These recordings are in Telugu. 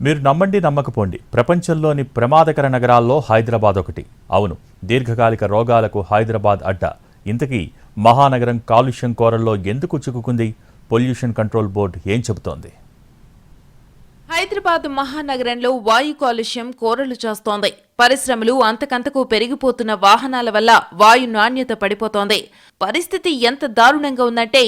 మీరు నమ్మండి నమ్మకపోండి, ప్రపంచంలోని ప్రమాదకర నగరాల్లో హైదరాబాద్ ఒకటి. అవును, దీర్ఘకాలిక రోగాలకు హైదరాబాద్ అడ్డ. ఇంతకీ మహానగరం కాలుష్యం కోరల్లో ఎందుకు చిక్కుకుంది? పొల్యూషన్ కంట్రోల్ బోర్డు ఏం చెబుతోంది? హైదరాబాద్ మహానగరంలో వాయు కాలుష్యం కోరలు చేస్తోంది. పరిశ్రమలు అంతకంతకు పెరిగిపోతున్న వాహనాల వల్ల వాయు నాణ్యత పడిపోతోంది. పరిస్థితి ఎంత దారుణంగా ఉందంటే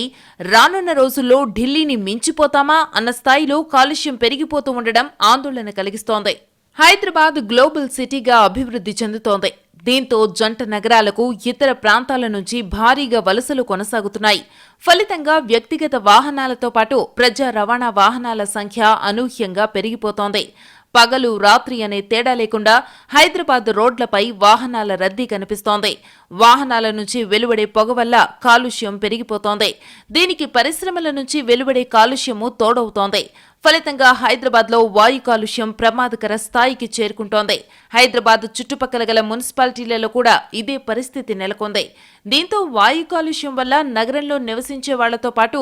రానున్న రోజుల్లో ఢిల్లీని మించిపోతామా అన్న స్థాయిలో కాలుష్యం పెరిగిపోతూ ఉండడం ఆందోళన కలిగిస్తోంది. హైదరాబాద్ గ్లోబల్ సిటీగా అభివృద్ధి చెందుతోంది. దీంతో జంట నగరాలకు ఇతర ప్రాంతాల నుంచి భారీగా వలసలు కొనసాగుతున్నాయి. ఫలితంగా వ్యక్తిగత వాహనాలతో పాటు ప్రజా రవాణా వాహనాల సంఖ్య అనూహ్యంగా పెరిగిపోతోంది. పగలు రాత్రి అనే తేడా లేకుండా హైదరాబాద్ రోడ్లపై వాహనాల రద్దీ కనిపిస్తోంది. వాహనాల నుంచి వెలువడే పొగ వల్ల కాలుష్యం పెరిగిపోతోంది. దీనికి పరిశ్రమల నుంచి వెలువడే కాలుష్యము తోడవుతోంది. ఫలితంగా హైదరాబాద్లో వాయు కాలుష్యం ప్రమాదకర స్థాయికి చేరుకుంటోంది. హైదరాబాద్ చుట్టుపక్కల గల మున్సిపాలిటీలలో కూడా ఇదే పరిస్థితి నెలకొంది. దీంతో వాయు కాలుష్యం వల్ల నగరంలో నివసించే వాళ్లతో పాటు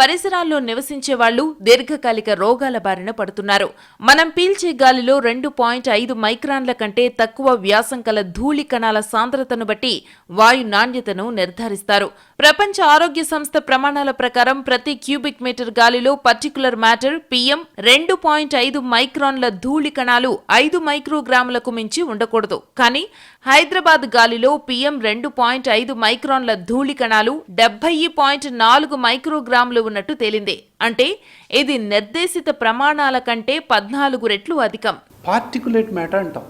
పరిసరాల్లో నివసించే వాళ్లు దీర్ఘకాలిక రోగాల బారిన పడుతున్నారు. మనం పీల్చే గాలిలో 2.5 మైక్రాన్ల కంటే తక్కువ వ్యాసం కల ధూళి కణాల సాంద్రతను బట్టి వాయు నాణ్యతను నిర్ధారిస్తారు. ప్రపంచ ఆరోగ్య సంస్థ ప్రమాణాల ప్రకారం ప్రతి క్యూబిక్ మీటర్ గాలిలో పర్టిక్యులర్ మ్యాటర్ PM 2.5 మైక్రాన్ల ధూళి కణాలు 5 మైక్రోగ్రాములకు మించి ఉండకూడదు. కానీ హైదరాబాద్ గాలిలో PM 2.5 మైక్రాన్ల ధూళి కణాలు 70.4 మైక్రోగ్రాములు ఉన్నట్టు తేలింది. అంటే ఇది నిర్దేశిత ప్రమాణాల కంటే 14 రెట్లు అధికం. పార్టికులేట్ మ్యాటర్ అంటాం.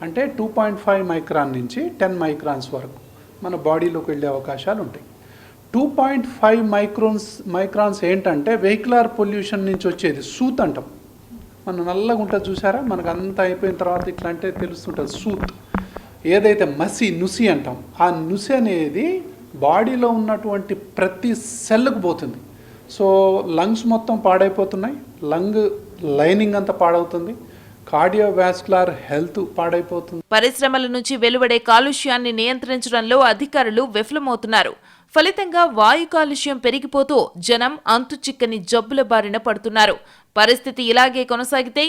అంటే 2.5 మైక్రాన్ నుంచి 10 మైక్రాన్స్ వరకు మన బాడీలోకి వెళ్ళే అవకాశాలు ఉంటాయి. 2.5 మైక్రాన్స్ ఏంటంటే వెహికులర్ పొల్యూషన్ నుంచి వచ్చేది సూత్ అంటాం. మనం నల్లగా ఉంటుంది చూసారా, మనకు అంతా అయిపోయిన తర్వాత ఇట్లా అంటే తెలుస్తుంటుంది సూత్. ఏదైతే నుసి అంటాం, ఆ నుసి అనేది బాడీలో ఉన్నటువంటి ప్రతి సెల్కు పోతుంది. సో లంగ్స్ మొత్తం పాడైపోతున్నాయి, లంగ్ లైనింగ్ అంతా పాడవుతుంది, కార్డియోవాస్కులర్ హెల్త్ పాడైపోతుంది. పరిశ్రమల నుంచి వెలువడే కాలుష్యాన్ని నియంత్రించడంలో అధికారులు విఫలమవుతున్నారు. ఫలితంగా వాయు కాలుష్యం పెరిగిపోతూ జనం అంతుచిక్కని జబ్బుల బారిన పడుతున్నారు. పరిస్థితి ఇలాగే కొనసాగితే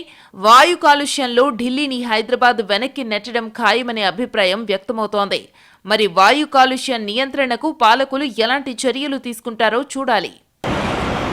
వాయు కాలుష్యంలో ఢిల్లీని హైదరాబాద్ వెనక్కి నెట్టడం ఖాయమనే అభిప్రాయం వ్యక్తమవుతోంది. మరి వాయు కాలుష్య నియంత్రణకు పాలకులు ఎలాంటి చర్యలు తీసుకుంటారో చూడాలి.